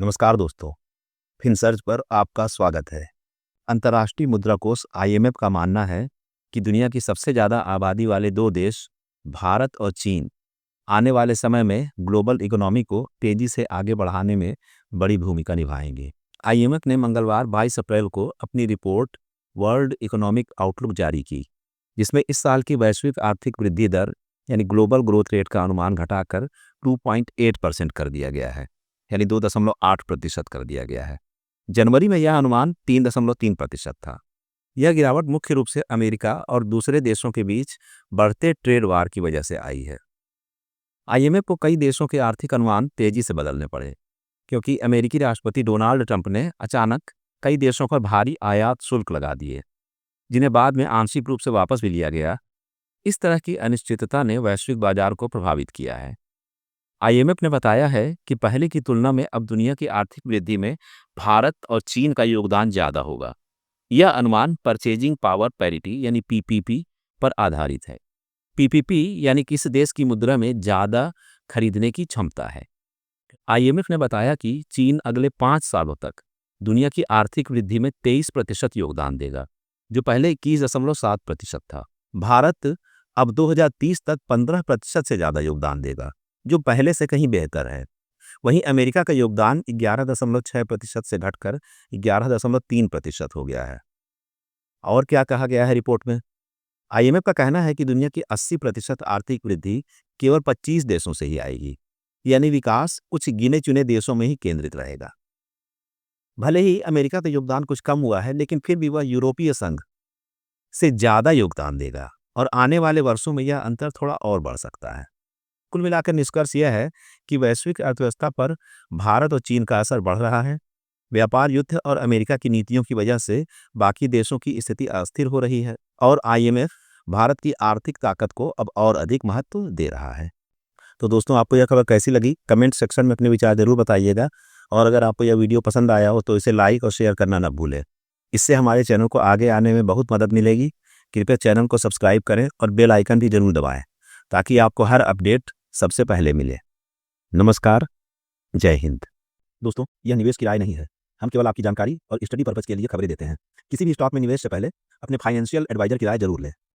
नमस्कार दोस्तों, फिनसर्च पर आपका स्वागत है। अंतर्राष्ट्रीय मुद्रा कोष आईएमएफ का मानना है कि दुनिया की सबसे ज़्यादा आबादी वाले दो देश भारत और चीन आने वाले समय में ग्लोबल इकोनॉमी को तेजी से आगे बढ़ाने में बड़ी भूमिका निभाएंगे। आईएमएफ ने मंगलवार 22 अप्रैल को अपनी रिपोर्ट वर्ल्ड इकोनॉमिक आउटलुक जारी की, जिसमें इस साल की वैश्विक आर्थिक वृद्धि दर यानी ग्लोबल ग्रोथ रेट का अनुमान घटाकर 2.8% कर दिया गया है, यानी 2.8% कर दिया गया है। जनवरी में यह अनुमान 3.3% था। यह गिरावट मुख्य रूप से अमेरिका और दूसरे देशों के बीच बढ़ते ट्रेड वार की वजह से आई है। आईएमएफ को कई देशों के आर्थिक अनुमान तेजी से बदलने पड़े, क्योंकि अमेरिकी राष्ट्रपति डोनाल्ड ट्रंप ने अचानक कई देशों पर भारी आयात शुल्क लगा दिए, जिन्हें बाद में आंशिक रूप से वापस भी लिया गया। इस तरह की अनिश्चितता ने वैश्विक बाजार को प्रभावित किया है। आईएमएफ ने बताया है कि पहले की तुलना में अब दुनिया की आर्थिक वृद्धि में भारत और चीन का योगदान ज़्यादा होगा। यह अनुमान परचेजिंग पावर पैरिटी यानी पीपीपी पर आधारित है। पीपीपी यानी किस देश की मुद्रा में ज़्यादा खरीदने की क्षमता है। आईएमएफ ने बताया कि चीन अगले 5 सालों तक दुनिया की आर्थिक वृद्धि में 23% योगदान देगा, जो पहले 21.7% था। भारत अब 2030 तक 15% से ज़्यादा योगदान देगा, जो पहले से कहीं बेहतर है। वहीं अमेरिका का योगदान 11.6% से घटकर 11.3% हो गया है। और क्या कहा गया है रिपोर्ट में? आईएमएफ का कहना है कि दुनिया की 80% आर्थिक वृद्धि केवल 25 देशों से ही आएगी, यानी विकास कुछ गिने चुने देशों में ही केंद्रित रहेगा। भले ही अमेरिका का योगदान कुछ कम हुआ है, लेकिन फिर भी वह यूरोपीय संघ से ज़्यादा योगदान देगा और आने वाले वर्षों में यह अंतर थोड़ा और बढ़ सकता है। कुल मिलाकर निष्कर्ष यह है कि वैश्विक अर्थव्यवस्था पर भारत और चीन का असर बढ़ रहा है। व्यापार युद्ध और अमेरिका की नीतियों की वजह से बाकी देशों की स्थिति अस्थिर हो रही है और आईएमएफ भारत की आर्थिक ताकत को अब और अधिक महत्व दे रहा है। तो दोस्तों, आपको यह खबर कैसी लगी? कमेंट सेक्शन में अपने विचार जरूर बताइएगा। और अगर आपको यह वीडियो पसंद आया हो तो इसे लाइक और शेयर करना न भूलें। इससे हमारे चैनल को आगे आने में बहुत मदद मिलेगी। कृपया चैनल को सब्सक्राइब करें और बेल आइकन भी जरूर दबाएं, ताकि आपको हर अपडेट सबसे पहले मिले। नमस्कार, जय हिंद। दोस्तों, यह निवेश की राय नहीं है। हम केवल आपकी जानकारी और स्टडी पर्पज के लिए खबरें देते हैं। किसी भी स्टॉक में निवेश से पहले अपने फाइनेंशियल एडवाइजर की राय जरूर लें।